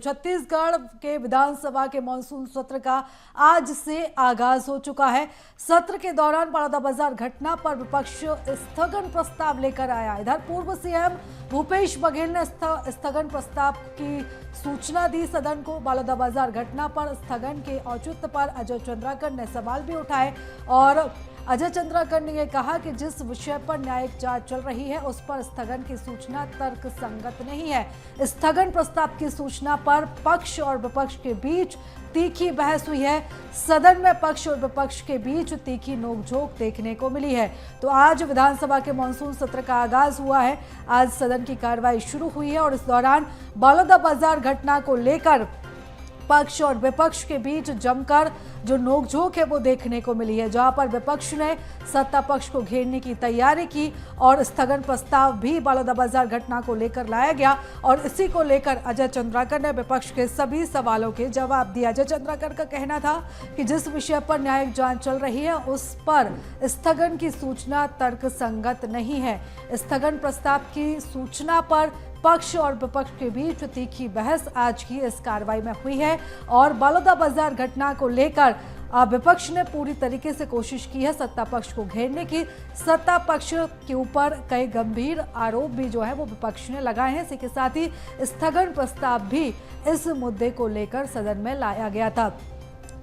छत्तीसगढ़ के विधानसभा के मानसून सत्र का आज से आगाज हो चुका है। सत्र के दौरान बलौदाबाजार घटना पर विपक्ष स्थगन प्रस्ताव लेकर आया। इधर पूर्व सीएम भूपेश बघेल ने स्थगन प्रस्ताव की सूचना दी सदन को। बलौदाबाजार घटना पर स्थगन के औचित्य पर अजय चंद्राकर ने सवाल भी उठाए और अजय चंद्राकर ने यह कहा कि जिस विषय पर न्यायिक जांच चल रही है उस पर स्थगन की सूचना तर्क संगत नहीं है। स्थगन प्रस्ताव की सूचना पर पक्ष और विपक्ष के बीच तीखी बहस हुई है। सदन में पक्ष और विपक्ष के बीच तीखी नोकझोंक देखने को मिली है। तो आज विधानसभा के मानसून सत्र का आगाज हुआ है। आज सदन की कार्रवाई शुरू हुई है और इस दौरान बलौदाबाजार घटना को लेकर पक्ष और विपक्ष के बीच जमकर जो नोकझोंक है वो देखने को मिली है, जहां पर विपक्ष ने सत्ता पक्ष को घेरने की तैयारी की और स्थगन प्रस्ताव भी बलौदाबाजार घटना को लेकर लाया गया और इसी को लेकर अजय चंद्राकर ने विपक्ष के सभी सवालों के जवाब दिया। अजय चंद्राकर का कहना था कि जिस विषय पर न्यायिक जांच चल रही है उस पर स्थगन की सूचना तर्क संगत नहीं है। स्थगन प्रस्ताव की सूचना पर पक्ष और विपक्ष के बीच तीखी बहस आज की इस कार्रवाई में हुई है और बलौदाबाजार घटना को लेकर विपक्ष ने पूरी तरीके से कोशिश की है सत्ता पक्ष को घेरने की। सत्ता पक्ष के ऊपर कई गंभीर आरोप भी जो है वो विपक्ष ने लगाए हैं। इसी के साथ ही स्थगन प्रस्ताव भी इस मुद्दे को लेकर सदन में लाया गया था।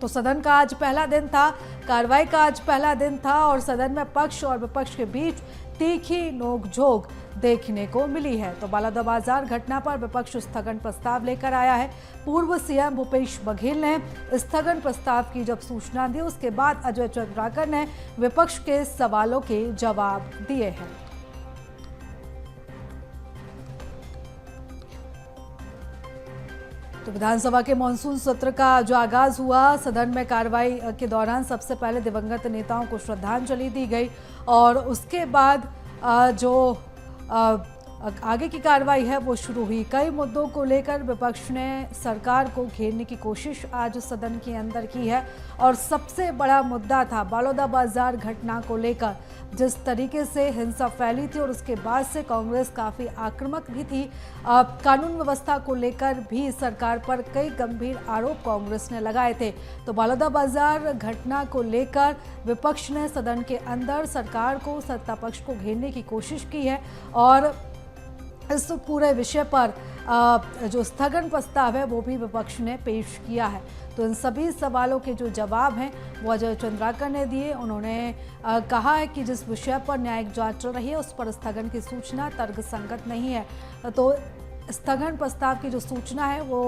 तो सदन का आज पहला दिन था, कार्रवाई का आज पहला दिन था और सदन में पक्ष और विपक्ष के बीच तीखी नोकझोंक देखने को मिली है। तो बलौदाबाजार घटना पर विपक्ष स्थगन प्रस्ताव लेकर आया है। पूर्व सीएम भूपेश बघेल ने स्थगन प्रस्ताव की जब सूचना दी उसके बाद अजय चंद्राकर ने विपक्ष के सवालों के जवाब दिए हैं। तो विधानसभा के मानसून सत्र का जो आगाज हुआ, सदन में कार्रवाई के दौरान सबसे पहले दिवंगत नेताओं को श्रद्धांजलि दी गई और उसके बाद जो आगे की कार्रवाई है वो शुरू हुई। कई मुद्दों को लेकर विपक्ष ने सरकार को घेरने की कोशिश आज सदन के अंदर की है और सबसे बड़ा मुद्दा था बलौदाबाजार घटना को लेकर जिस तरीके से हिंसा फैली थी और उसके बाद से कांग्रेस काफ़ी आक्रामक भी थी। कानून व्यवस्था को लेकर भी सरकार पर कई गंभीर आरोप कांग्रेस ने लगाए थे। तो बलौदाबाजार घटना को लेकर विपक्ष ने सदन के अंदर सरकार को सत्ता पक्ष को घेरने की कोशिश की है और इस पूरे विषय पर जो स्थगन प्रस्ताव है वो भी विपक्ष ने पेश किया है। तो इन सभी सवालों के जो जवाब हैं वो अजय चंद्राकर ने दिए। उन्होंने कहा है कि जिस विषय पर न्यायिक जांच चल रही है उस पर स्थगन की सूचना तर्कसंगत नहीं है। तो स्थगन प्रस्ताव की जो सूचना है वो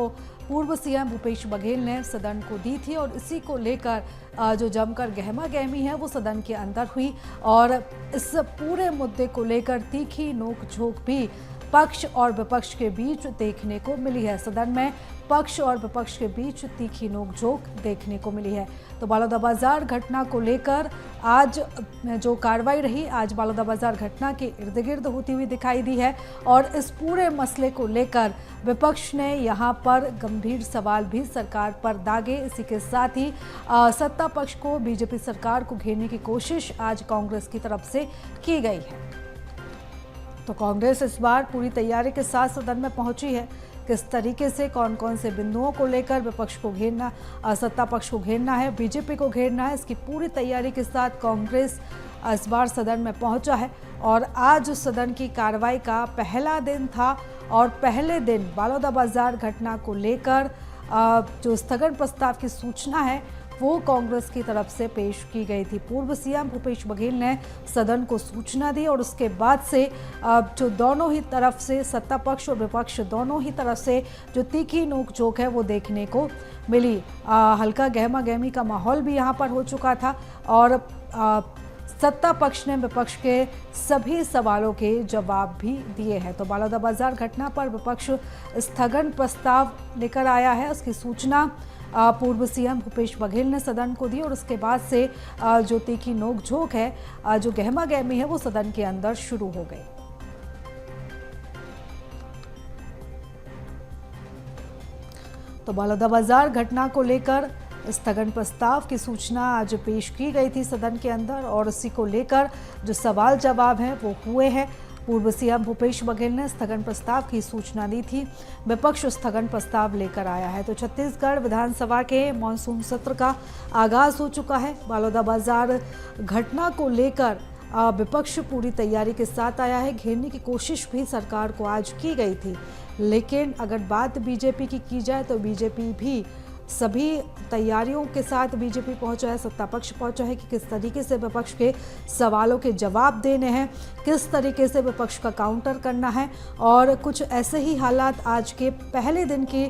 पूर्व सीएम भूपेश बघेल ने सदन को दी थी और इसी को लेकर जो जमकर गहमा गहमी है वो सदन के अंदर हुई और इस पूरे मुद्दे को लेकर तीखी नोकझोंक भी पक्ष और विपक्ष के बीच देखने को मिली है। सदन में पक्ष और विपक्ष के बीच तीखी नोकझोंक देखने को मिली है। तो बलौदाबाजार घटना को लेकर आज जो कार्रवाई रही आज बलौदाबाजार घटना के इर्द गिर्द होती हुई दिखाई दी है और इस पूरे मसले को लेकर विपक्ष ने यहाँ पर गंभीर सवाल भी सरकार पर दागे। इसी के साथ ही सत्ता पक्ष को बीजेपी सरकार को घेरने की कोशिश आज कांग्रेस की तरफ से की गई है। तो कांग्रेस इस बार पूरी तैयारी के साथ सदन में पहुंची है। किस तरीके से कौन कौन से बिंदुओं को लेकर विपक्ष को घेरना, सत्ता पक्ष को घेरना है, बीजेपी को घेरना है, इसकी पूरी तैयारी के साथ कांग्रेस इस बार सदन में पहुंचा है और आज सदन की कार्रवाई का पहला दिन था और पहले दिन बलौदाबाजार घटना को लेकर जो स्थगन प्रस्ताव की सूचना है वो कांग्रेस की तरफ से पेश की गई थी। पूर्व सीएम भूपेश बघेल ने सदन को सूचना दी और उसके बाद से जो दोनों ही तरफ से सत्ता पक्ष और विपक्ष दोनों ही तरफ से जो तीखी नोकझोंक है वो देखने को मिली। हल्का गहमा गहमी का माहौल भी यहाँ पर हो चुका था और सत्ता पक्ष ने विपक्ष के सभी सवालों के जवाब भी दिए हैं। तो बलौदाबाजार घटना पर विपक्ष स्थगन प्रस्ताव लेकर आया है। उसकी सूचना पूर्व सीएम भूपेश बघेल ने सदन को दी और उसके बाद से जो तीखी नोकझोंक है, जो गहमा गहमी है वो सदन के अंदर शुरू हो गई। तो बलौदाबाजार घटना को लेकर स्थगन प्रस्ताव की सूचना आज पेश की गई थी सदन के अंदर और इसी को लेकर जो सवाल जवाब हैं वो हुए हैं। पूर्व सीएम भूपेश बघेल ने स्थगन प्रस्ताव की सूचना दी थी। विपक्ष स्थगन प्रस्ताव लेकर आया है। तो छत्तीसगढ़ विधानसभा के मानसून सत्र का आगाज हो चुका है। बलौदाबाजार घटना को लेकर विपक्ष पूरी तैयारी के साथ आया है। घेरने की कोशिश भी सरकार को आज की गई थी, लेकिन अगर बात बीजेपी की जाए तो बीजेपी भी सभी तैयारियों के साथ बीजेपी पहुंचा है, सत्ता पक्ष पहुंचा है कि किस तरीके से विपक्ष के सवालों के जवाब देने हैं, किस तरीके से विपक्ष का काउंटर करना है। और कुछ ऐसे ही हालात आज के पहले दिन की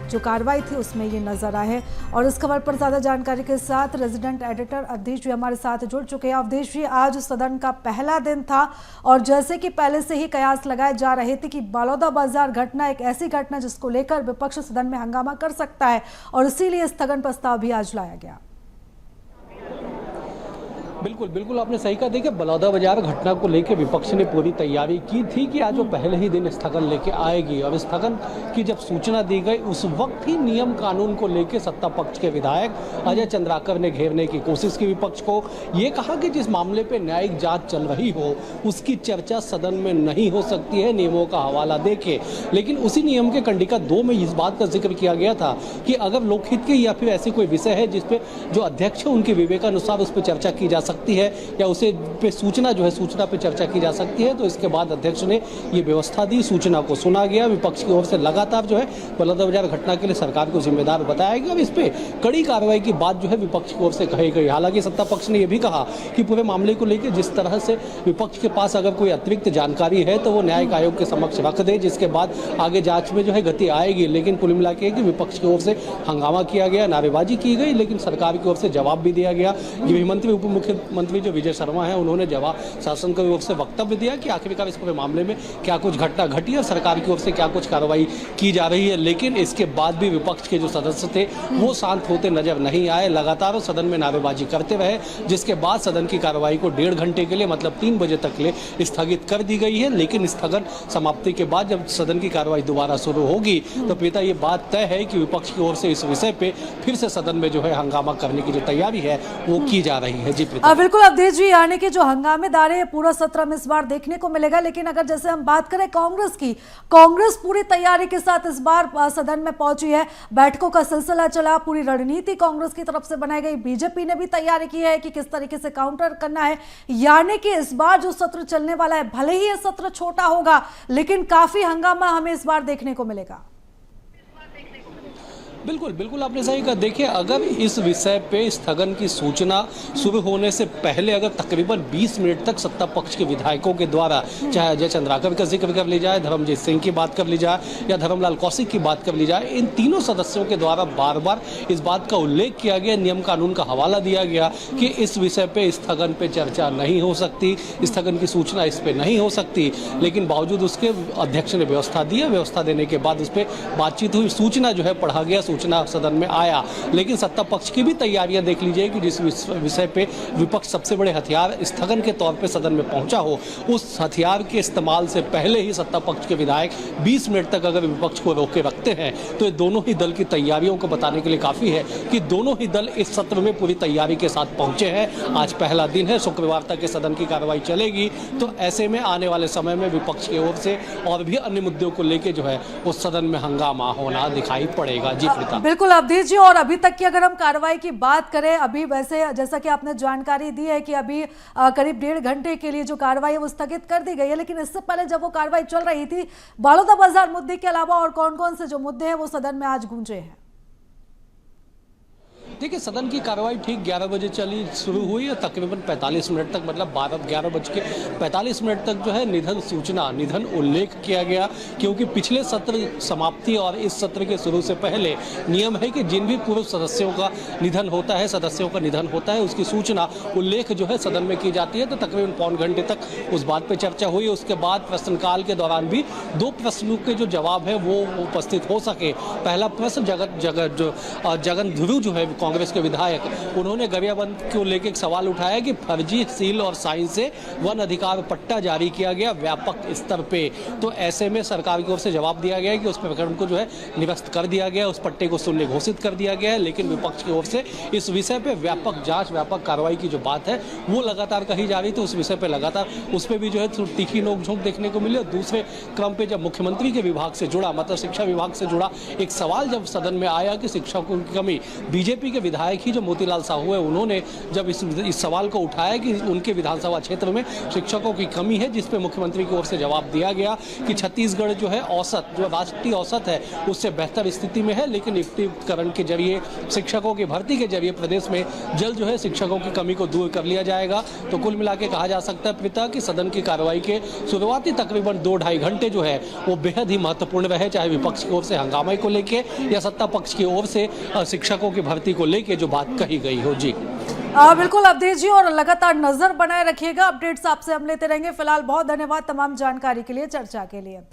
जो कार्रवाई थी उसमें ये नजर आए हैं। और इस खबर पर ज़्यादा जानकारी के साथ रेजिडेंट एडिटर अवधेश जी हमारे साथ जुड़ चुके हैं। अवधेश जी, आज सदन का पहला दिन था और जैसे कि पहले से ही कयास लगाए जा रहे थे कि बलौदाबाजार घटना एक ऐसी घटना जिसको लेकर विपक्ष सदन में हंगामा कर सकता है और इसीलिए स्थगन प्रस्ताव भी आज लाया गया। बिल्कुल बिल्कुल आपने सही कहा। देखिए, बलौदाबाजार घटना को लेकर विपक्ष ने पूरी तैयारी की थी कि आज वो पहले ही दिन स्थगन लेके आएगी और स्थगन की जब सूचना दी गई उस वक्त ही नियम कानून को लेकर सत्ता पक्ष के विधायक अजय चंद्राकर ने घेरने की कोशिश की विपक्ष को। ये कहा कि जिस मामले पे न्यायिक जांच चल रही हो उसकी चर्चा सदन में नहीं हो सकती है, नियमों का हवाला देके। लेकिन उसी नियम के कंडिका 2 में इस बात का जिक्र किया गया था कि अगर लोकहित के या फिर ऐसी कोई विषय है जिसपे जो अध्यक्ष है उनके विवेकानुसार उस पर चर्चा की जा सकती है या उसे पे सूचना जो है सूचना पे चर्चा की जा सकती है, तो इसके बाद अध्यक्ष ने ये व्यवस्था दी। सूचना को सुना गया। विपक्ष की ओर से लगातार जो है बलौदाबाजार घटना के लिए सरकार को जिम्मेदार बताया गया और इस पे कड़ी कार्रवाई की बात जो है विपक्ष की ओर से कही गई। हालांकि सत्ता पक्ष ने यह भी कहा कि पूरे मामले को लेकर जिस तरह से विपक्ष के पास अगर कोई अतिरिक्त जानकारी है तो वो न्यायिक आयोग के समक्ष रख दे, जिसके बाद आगे जांच में जो है गति आएगी। लेकिन कुल मिला के विपक्ष की ओर से हंगामा किया गया, नारेबाजी की गई, लेकिन सरकार की ओर से जवाब भी दिया गया। गृह मंत्री उप मुख्यमंत्री जो विजय शर्मा है उन्होंने जवाब शासन की ओर से वक्तव्य दिया कि आखिरकार इस पूरे मामले में क्या कुछ घटना घटी है, सरकार की ओर से क्या कुछ कार्रवाई की जा रही है। लेकिन इसके बाद भी विपक्ष के जो सदस्य थे वो शांत होते नजर नहीं आए, लगातार सदन में नारेबाजी करते रहे, जिसके बाद सदन की कार्रवाई को 1.5 घंटे के लिए मतलब 3 बजे तक ले स्थगित कर दी गई है। लेकिन स्थगन समाप्ति के बाद जब सदन की कार्रवाई दोबारा शुरू होगी तो पिता ये बात तय है कि विपक्ष की ओर से इस विषय पे फिर से सदन में जो है हंगामा करने की जो तैयारी है वो की जा रही है। जी बिल्कुल अवधेश जी, यानी कि जो हंगामेदार है पूरा सत्र में इस बार देखने को मिलेगा। लेकिन अगर जैसे हम बात करें कांग्रेस की, कांग्रेस पूरी तैयारी के साथ इस बार सदन में पहुंची है। बैठकों का सिलसिला चला, पूरी रणनीति कांग्रेस की तरफ से बनाई गई। बीजेपी ने भी तैयारी की है कि किस तरीके से काउंटर करना है। यानी कि इस बार जो सत्र चलने वाला है, भले ही यह सत्र छोटा होगा लेकिन काफी हंगामा हमें इस बार देखने को मिलेगा। बिल्कुल बिल्कुल आपने सही कहा। देखिए, अगर इस विषय पे स्थगन की सूचना शुरू होने से पहले अगर तकरीबन 20 मिनट तक सत्ता पक्ष के विधायकों के द्वारा, चाहे अजय चंद्राकर का जिक्र कर ली जाए, धर्मजीत सिंह की बात कर ली जाए या धर्मलाल कौशिक की बात कर ली जाए, इन तीनों सदस्यों के द्वारा बार बार इस बात का उल्लेख किया गया, नियम कानून का हवाला दिया गया कि इस विषय पे स्थगन पे चर्चा नहीं हो सकती, स्थगन की सूचना इस पे नहीं हो सकती। लेकिन बावजूद उसके अध्यक्ष ने व्यवस्था दी, व्यवस्था देने के बाद उस पर बातचीत हुई, सूचना जो है पढ़ा गया, सूचना सदन में आया। लेकिन सत्ता पक्ष की भी तैयारियां देख लीजिए कि जिस विषय पे विपक्ष सबसे बड़े हथियार स्थगन के तौर पे सदन में पहुंचा हो, उस हथियार के इस्तेमाल से पहले ही सत्ता पक्ष के विधायक 20 मिनट तक अगर विपक्ष को रोके रखते हैं तो ये दोनों ही दल की तैयारियों को बताने के लिए काफी है कि दोनों ही दल इस सत्र में पूरी तैयारी के साथ पहुंचे हैं। आज पहला दिन है, शुक्रवार तक इस सदन की कार्रवाई चलेगी, तो ऐसे में आने वाले समय में विपक्ष की ओर से और भी अन्य मुद्दों को लेकर जो है उस सदन में हंगामा होना दिखाई पड़ेगा। जी प्रीता। बिल्कुल अवधेश जी, और अभी तक की अगर हम कार्रवाई की बात करें, अभी वैसे जैसा कि आपने जानकारी दी है कि अभी करीब 1.5 घंटे के लिए जो कार्रवाई है वो स्थगित कर दी गई है। लेकिन इससे पहले जब वो कार्रवाई चल रही थी, बलौदाबाजार मुद्दे के अलावा और कौन कौन से जो मुद्दे हैं वो सदन में आज गूंजे हैं? देखिए, सदन की कार्रवाई ठीक 11 बजे शुरू हुई है, तकरीबन 45 मिनट तक मतलब 11:45 तक जो है निधन उल्लेख किया गया, क्योंकि पिछले सत्र समाप्ति और इस सत्र के शुरू से पहले नियम है कि जिन भी पूर्व सदस्यों का निधन होता है उसकी सूचना उल्लेख जो है सदन में की जाती है। तो तकरीबन पौन घंटे तक उस बात पर चर्चा हुई। उसके बाद प्रश्नकाल के दौरान भी 2 प्रश्नों के जो जवाब है वो उपस्थित हो सके। पहला प्रश्न जगन ध्रुव जो है कांग्रेस के विधायक, उन्होंने गरियाबंद को लेकर एक सवाल उठाया कि फर्जी सील और साइन से वन अधिकार पट्टा जारी किया गया व्यापक स्तर पे। तो ऐसे में सरकार की ओर से जवाब दिया गया है कि उस प्रकरण को जो है निरस्त कर दिया गया, उस पट्टे को शून्य घोषित कर दिया गया है। लेकिन विपक्ष की ओर से इस विषय पे व्यापक जांच, व्यापक कार्रवाई की जो बात है वो लगातार कही जा रही थी। उस विषय पे लगातार उस पर भी जो है तीखी नोकझोंक देखने को मिली। और दूसरे क्रम पे जब मुख्यमंत्री के विभाग से जुड़ा, मतलब शिक्षा विभाग से जुड़ा एक सवाल जब सदन में आया कि शिक्षकों की कमी, बीजेपी के विधायक ही जो मोतीलाल साहू है, उन्होंने जब इस सवाल को उठाया कि उनके विधानसभा क्षेत्र में शिक्षकों की कमी है, जिस पे मुख्यमंत्री की ओर से जवाब दिया गया कि छत्तीसगढ़ जो है औसत, जो राष्ट्रीय औसत है, उससे बेहतर स्थिति में है। लेकिन युक्तिकरण के जरिए, शिक्षकों की भर्ती के जरिए प्रदेश में जल्द जो है शिक्षकों की कमी को दूर कर लिया जाएगा। तो कुल मिला के कहा जा सकता है प्रीता कि सदन की कार्रवाई के शुरुआती तकरीबन 2-2.5 घंटे जो है वो बेहद ही महत्वपूर्ण रहे, चाहे विपक्ष की ओर से हंगामे को लेके या सत्ता पक्ष की ओर से शिक्षकों की भर्ती को लेके जो बात कही गई हो। जी बिल्कुल अवधेश जी, और लगातार नजर बनाए रखिएगा, अपडेट्स आपसे हम लेते रहेंगे। फिलहाल बहुत धन्यवाद तमाम जानकारी के लिए, चर्चा के लिए।